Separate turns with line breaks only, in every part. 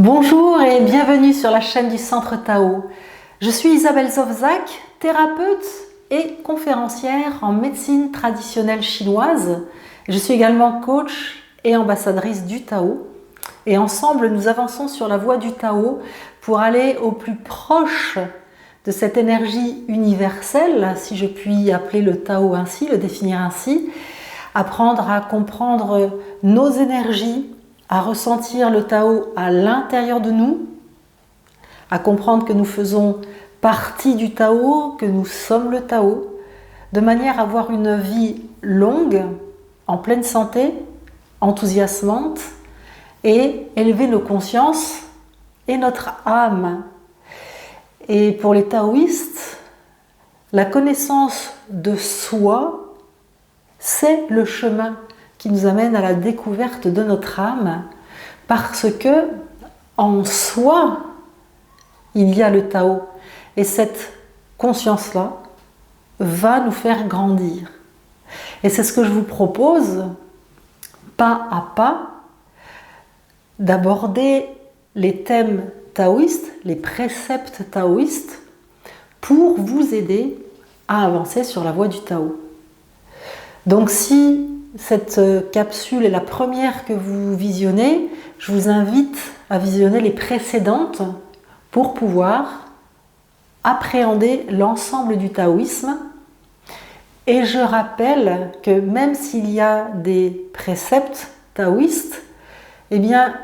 Bonjour et bienvenue sur la chaîne du Centre Tao. Je suis Isabelle Zovzak, thérapeute et conférencière en médecine traditionnelle chinoise. Je suis également coach et ambassadrice du Tao. Et ensemble, nous avançons sur la voie du Tao pour aller au plus proche de cette énergie universelle, si je puis appeler le Tao ainsi, le définir ainsi, apprendre à comprendre nos énergies, à ressentir le Tao à l'intérieur de nous, à comprendre que nous faisons partie du Tao, que nous sommes le Tao, de manière à avoir une vie longue, en pleine santé, enthousiasmante, et élever nos consciences et notre âme. Et pour les taoïstes, la connaissance de soi, c'est le chemin qui nous amène à la découverte de notre âme, parce que en soi, il y a le Tao. Et cette conscience-là va nous faire grandir. Et c'est ce que je vous propose, pas à pas, d'aborder les thèmes taoïstes, les préceptes taoïstes, pour vous aider à avancer sur la voie du Tao. Donc si cette capsule est la première que vous visionnez, je vous invite à visionner les précédentes pour pouvoir appréhender l'ensemble du taoïsme. Et je rappelle que même s'il y a des préceptes taoïstes, eh bien,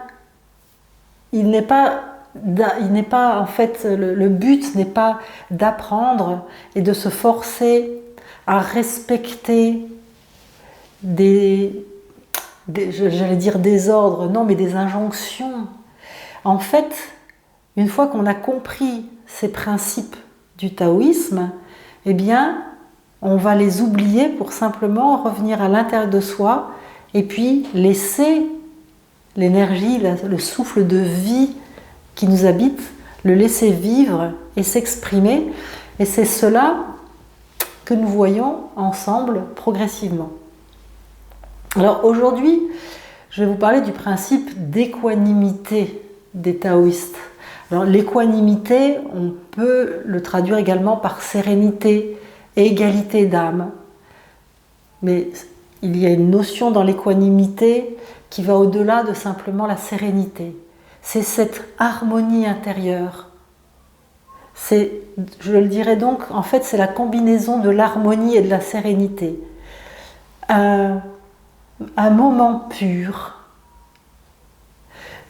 il n'est pas en fait, le but n'est pas d'apprendre et de se forcer à respecter j'allais dire des ordres, non, mais des injonctions. En fait, une fois qu'on a compris ces principes du taoïsme, eh bien, on va les oublier pour simplement revenir à l'intérieur de soi et puis laisser l'énergie, le souffle de vie qui nous habite, le laisser vivre et s'exprimer. Et c'est cela que nous voyons ensemble progressivement. Alors aujourd'hui, je vais vous parler du principe d'équanimité des taoïstes. Alors l'équanimité, on peut le traduire également par sérénité et égalité d'âme. Mais il y a une notion dans l'équanimité qui va au-delà de simplement la sérénité. C'est cette harmonie intérieure. Je le dirais donc, en fait, c'est la combinaison de l'harmonie et de la sérénité. Un moment pur,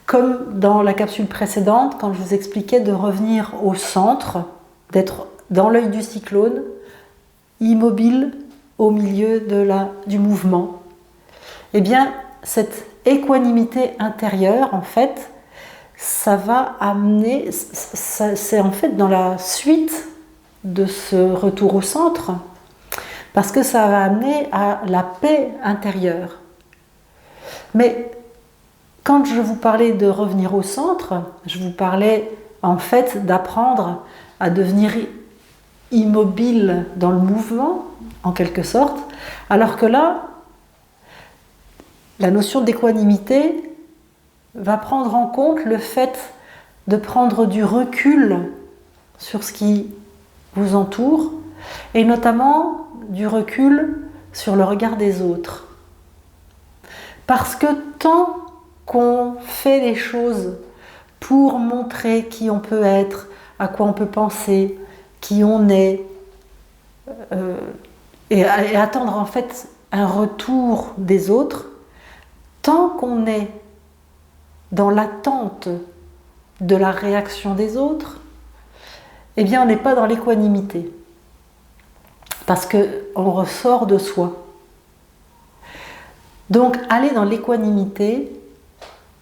comme dans la capsule précédente, quand je vous expliquais de revenir au centre, d'être dans l'œil du cyclone, immobile au milieu du mouvement. Eh bien, cette équanimité intérieure, en fait, ça va amener, c'est en fait dans la suite de ce retour au centre, parce que ça va amener à la paix intérieure. Mais quand je vous parlais de revenir au centre, je vous parlais en fait d'apprendre à devenir immobile dans le mouvement, en quelque sorte, alors que là, la notion d'équanimité va prendre en compte le fait de prendre du recul sur ce qui vous entoure, et notamment du recul sur le regard des autres. Parce que tant qu'on fait les choses pour montrer qui on peut être, à quoi on peut penser, qui on est, et attendre en fait un retour des autres, tant qu'on est dans l'attente de la réaction des autres, eh bien on n'est pas dans l'équanimité. Parce qu'on ressort de soi. Donc aller dans l'équanimité,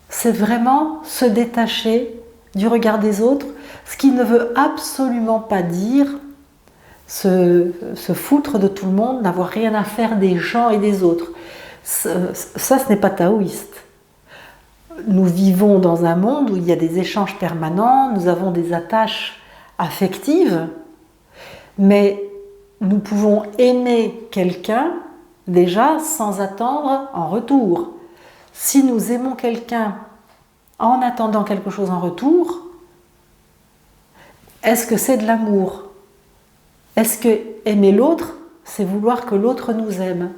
c'est vraiment se détacher du regard des autres, ce qui ne veut absolument pas dire se foutre de tout le monde, n'avoir rien à faire des gens et des autres. Ça, ce n'est pas taoïste. Nous vivons dans un monde où il y a des échanges permanents, nous avons des attaches affectives, mais nous pouvons aimer quelqu'un déjà sans attendre en retour. Si nous aimons quelqu'un en attendant quelque chose en retour, est-ce que c'est de l'amour? Est-ce que aimer l'autre, c'est vouloir que l'autre nous aime?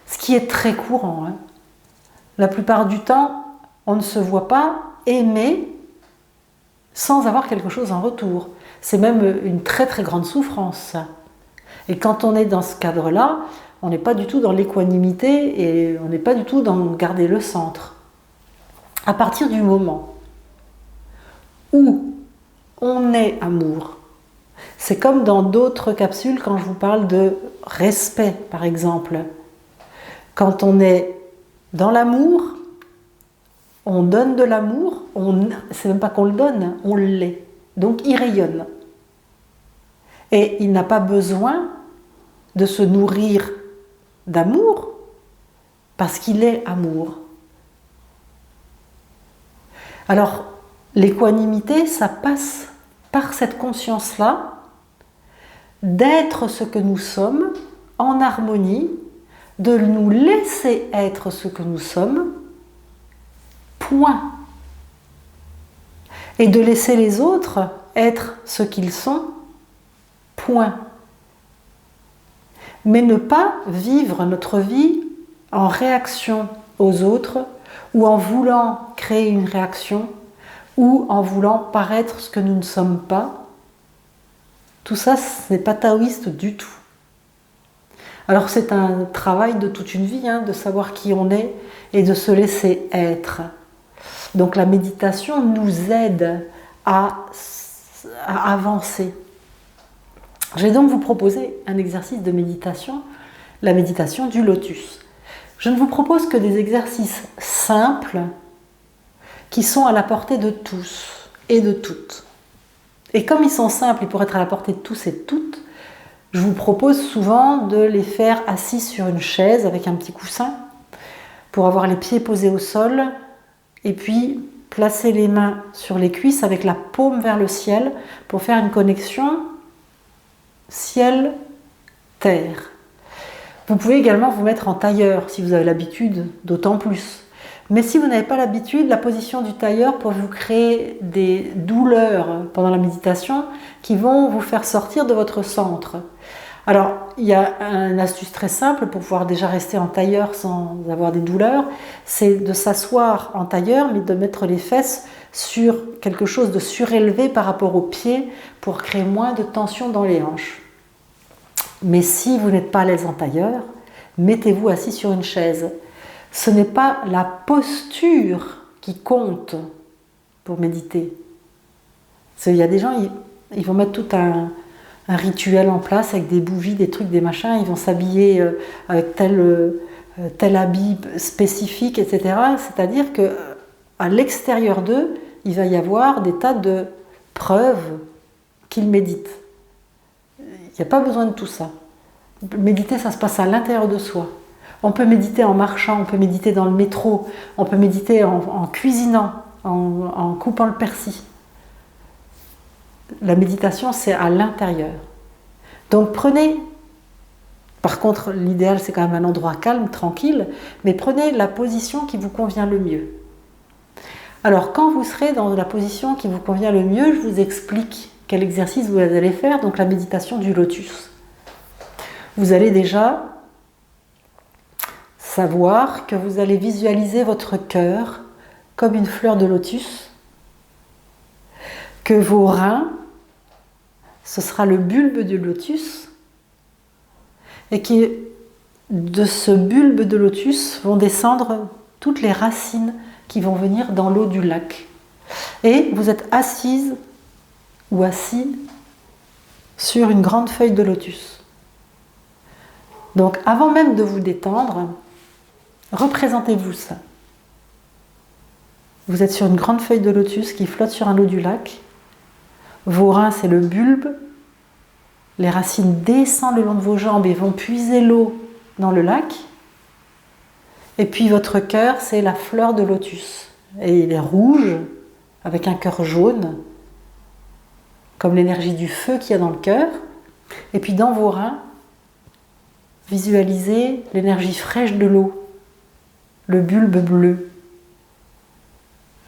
Ce qui est très courant. Hein. La plupart du temps, on ne se voit pas aimer sans avoir quelque chose en retour. C'est même une très très grande souffrance, ça. Et quand on est dans ce cadre-là, on n'est pas du tout dans l'équanimité et on n'est pas du tout dans garder le centre. À partir du moment où on est amour, c'est comme dans d'autres capsules quand je vous parle de respect, par exemple. Quand on est dans l'amour, on donne de l'amour, c'est même pas qu'on le donne, on l'est. Donc il rayonne. Et il n'a pas besoin de se nourrir d'amour parce qu'il est amour. Alors, l'équanimité, ça passe par cette conscience-là d'être ce que nous sommes en harmonie, de nous laisser être ce que nous sommes, point. Et de laisser les autres être ce qu'ils sont, point. Mais ne pas vivre notre vie en réaction aux autres ou en voulant créer une réaction ou en voulant paraître ce que nous ne sommes pas. Tout ça, ce n'est pas taoïste du tout. Alors c'est un travail de toute une vie, hein, de savoir qui on est et de se laisser être. Donc la méditation nous aide à avancer. Je vais donc vous proposer un exercice de méditation, la méditation du lotus. Je ne vous propose que des exercices simples qui sont à la portée de tous et de toutes. Et comme ils sont simples et pour être à la portée de tous et de toutes, je vous propose souvent de les faire assis sur une chaise avec un petit coussin pour avoir les pieds posés au sol et puis placer les mains sur les cuisses avec la paume vers le ciel pour faire une connexion ciel-terre. Vous pouvez également vous mettre en tailleur si vous avez l'habitude, d'autant plus. Mais si vous n'avez pas l'habitude, la position du tailleur peut vous créer des douleurs pendant la méditation qui vont vous faire sortir de votre centre. Alors, il y a une astuce très simple pour pouvoir déjà rester en tailleur sans avoir des douleurs, c'est de s'asseoir en tailleur, mais de mettre les fesses sur quelque chose de surélevé par rapport aux pieds pour créer moins de tension dans les hanches. Mais si vous n'êtes pas à l'aise en tailleur, mettez-vous assis sur une chaise. Ce n'est pas la posture qui compte pour méditer. Parce qu'il y a des gens, ils vont mettre tout un rituel en place avec des bougies, des trucs, des machins, ils vont s'habiller avec tel habit spécifique, etc. C'est-à-dire qu'à l'extérieur d'eux, il va y avoir des tas de preuves qu'ils méditent. Il n'y a pas besoin de tout ça. Méditer, ça se passe à l'intérieur de soi. On peut méditer en marchant, on peut méditer dans le métro, on peut méditer en cuisinant, en coupant le persil. La méditation, c'est à l'intérieur. Donc prenez, par contre l'idéal c'est quand même un endroit calme, tranquille, mais prenez la position qui vous convient le mieux. Alors quand vous serez dans la position qui vous convient le mieux, je vous explique quel exercice vous allez faire, donc la méditation du lotus. Vous allez déjà savoir que vous allez visualiser votre cœur comme une fleur de lotus, que vos reins, ce sera le bulbe du lotus, et que de ce bulbe de lotus vont descendre toutes les racines qui vont venir dans l'eau du lac. Et vous êtes assise ou assis sur une grande feuille de lotus. Donc avant même de vous détendre, représentez-vous ça. Vous êtes sur une grande feuille de lotus qui flotte sur un eau du lac. Vos reins, c'est le bulbe. Les racines descendent le long de vos jambes et vont puiser l'eau dans le lac. Et puis votre cœur, c'est la fleur de lotus. Et il est rouge, avec un cœur jaune, comme l'énergie du feu qu'il y a dans le cœur. Et puis dans vos reins, visualisez l'énergie fraîche de l'eau, le bulbe bleu.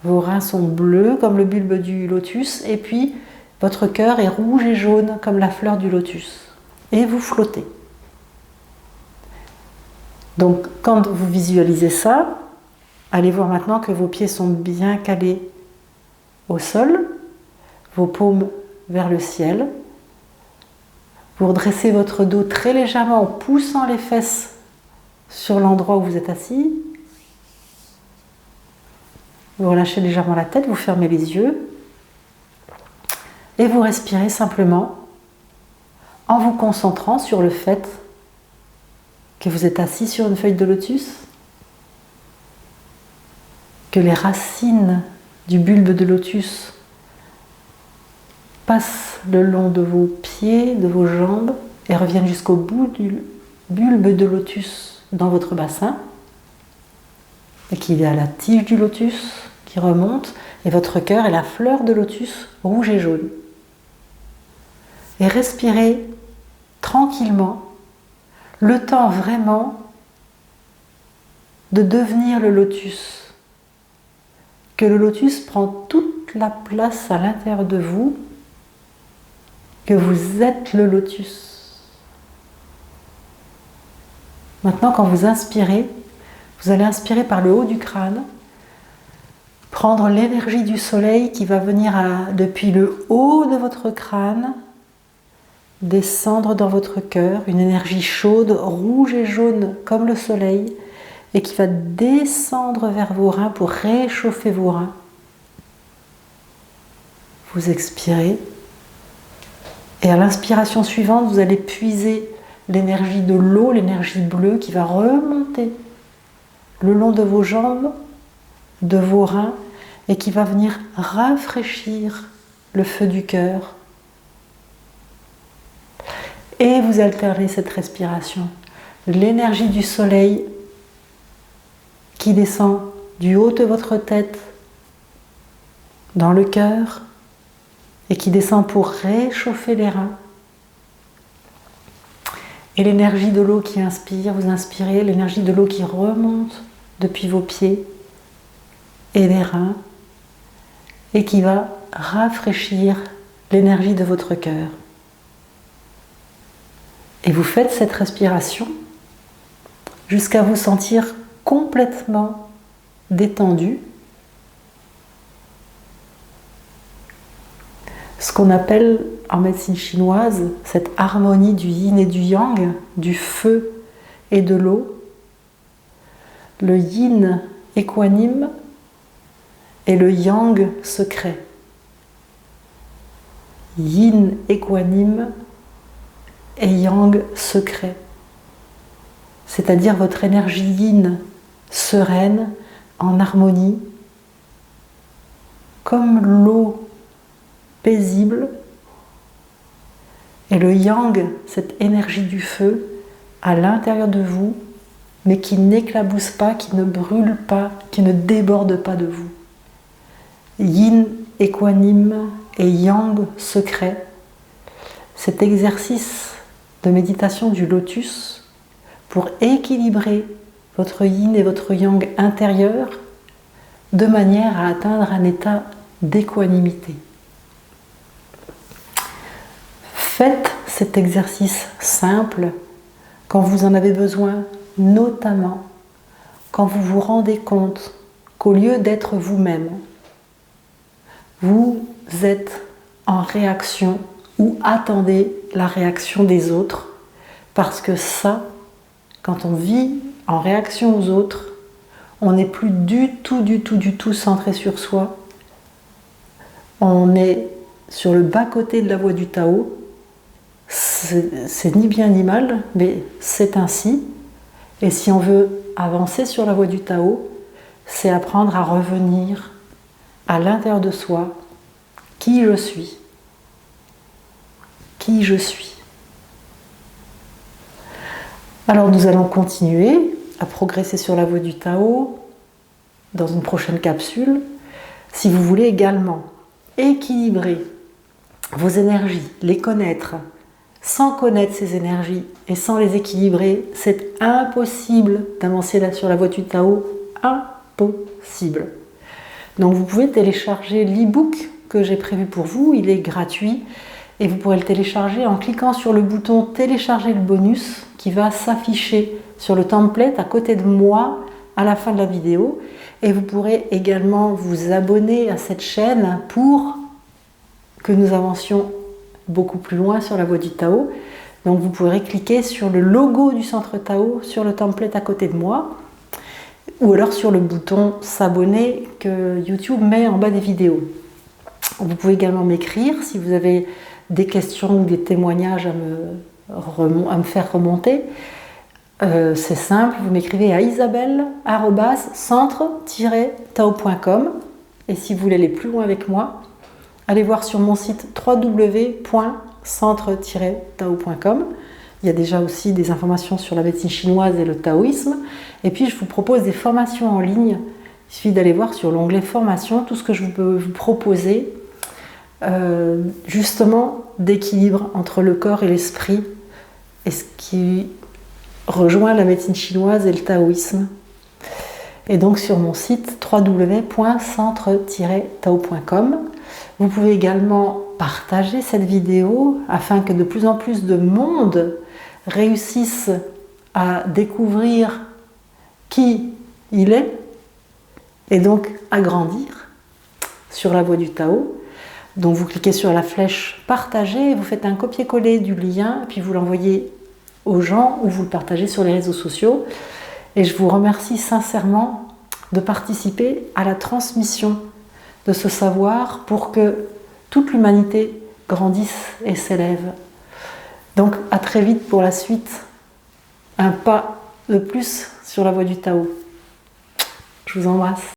Vos reins sont bleus comme le bulbe du lotus et puis votre cœur est rouge et jaune comme la fleur du lotus. Et vous flottez. Donc quand vous visualisez ça, allez voir maintenant que vos pieds sont bien calés au sol, vos paumes vers le ciel. Vous redressez votre dos très légèrement en poussant les fesses sur l'endroit où vous êtes assis. Vous relâchez légèrement la tête, vous fermez les yeux et vous respirez simplement en vous concentrant sur le fait que vous êtes assis sur une feuille de lotus, que les racines du bulbe de lotus passent le long de vos pieds, de vos jambes et reviennent jusqu'au bout du bulbe de lotus dans votre bassin et qu'il y a la tige du lotus qui remonte et votre cœur est la fleur de lotus rouge et jaune. Et respirez tranquillement, le temps vraiment de devenir le lotus. Que le lotus prend toute la place à l'intérieur de vous, que vous êtes le lotus. Maintenant, quand vous inspirez, vous allez inspirer par le haut du crâne, prendre l'énergie du soleil qui va venir depuis le haut de votre crâne, descendre dans votre cœur, une énergie chaude, rouge et jaune comme le soleil, et qui va descendre vers vos reins pour réchauffer vos reins. Vous expirez, et à l'inspiration suivante, vous allez puiser l'énergie de l'eau, l'énergie bleue qui va remonter le long de vos jambes, de vos reins, et qui va venir rafraîchir le feu du cœur. Et vous alternez cette respiration. L'énergie du soleil qui descend du haut de votre tête dans le cœur et qui descend pour réchauffer les reins. Et l'énergie de l'eau qui inspire, vous inspirez, l'énergie de l'eau qui remonte depuis vos pieds et les reins et qui va rafraîchir l'énergie de votre cœur. Et vous faites cette respiration jusqu'à vous sentir complètement détendu. Ce qu'on appelle en médecine chinoise cette harmonie du yin et du yang, du feu et de l'eau. Le yin équanime et le yang secret. Yin équanime et yang secret. C'est-à-dire votre énergie yin sereine, en harmonie, comme l'eau paisible, et le yang, cette énergie du feu, à l'intérieur de vous, mais qui n'éclabousse pas, qui ne brûle pas, qui ne déborde pas de vous. Yin équanime et yang secret, cet exercice de méditation du lotus pour équilibrer votre yin et votre yang intérieur de manière à atteindre un état d'équanimité. Faites cet exercice simple quand vous en avez besoin, notamment quand vous vous rendez compte qu'au lieu d'être vous-même, vous êtes en réaction ou attendez la réaction des autres, parce que ça, quand on vit en réaction aux autres, on n'est plus du tout centré sur soi. On est sur le bas-côté de la voie du Tao. C'est ni bien ni mal, mais c'est ainsi. Et si on veut avancer sur la voie du Tao, c'est apprendre à revenir à l'intérieur de soi, qui je suis. Qui je suis. Alors nous allons continuer à progresser sur la voie du Tao dans une prochaine capsule. Si vous voulez également équilibrer vos énergies, les connaître, sans connaître ces énergies et sans les équilibrer, c'est impossible d'avancer là sur la voie du Tao. Impossible. Donc vous pouvez télécharger l'e-book que j'ai prévu pour vous, il est gratuit et vous pourrez le télécharger en cliquant sur le bouton télécharger le bonus qui va s'afficher sur le template à côté de moi à la fin de la vidéo. Et vous pourrez également vous abonner à cette chaîne pour que nous avancions beaucoup plus loin sur la voie du Tao. Donc vous pourrez cliquer sur le logo du Centre Tao sur le template à côté de moi ou alors sur le bouton s'abonner que YouTube met en bas des vidéos. Vous pouvez également m'écrire si vous avez des questions ou des témoignages à me faire remonter. C'est simple, vous m'écrivez à isabelle@centre-tao.com et si vous voulez aller plus loin avec moi, allez voir sur mon site www.centre-tao.com. Il y a déjà aussi des informations sur la médecine chinoise et le taoïsme. Et puis je vous propose des formations en ligne. Il suffit d'aller voir sur l'onglet formation tout ce que je peux vous proposer justement d'équilibre entre le corps et l'esprit et ce qui rejoint la médecine chinoise et le taoïsme. Et donc sur mon site www.centre-tao.com. Vous pouvez également partager cette vidéo afin que de plus en plus de monde réussisse à découvrir qui il est et donc à grandir sur la voie du Tao. Donc vous cliquez sur la flèche partager, vous faites un copier-coller du lien et puis vous l'envoyez aux gens ou vous le partagez sur les réseaux sociaux. Et je vous remercie sincèrement de participer à la transmission de ce savoir pour que toute l'humanité grandisse et s'élève. Donc à très vite pour la suite, un pas de plus sur la voie du Tao. Je vous embrasse.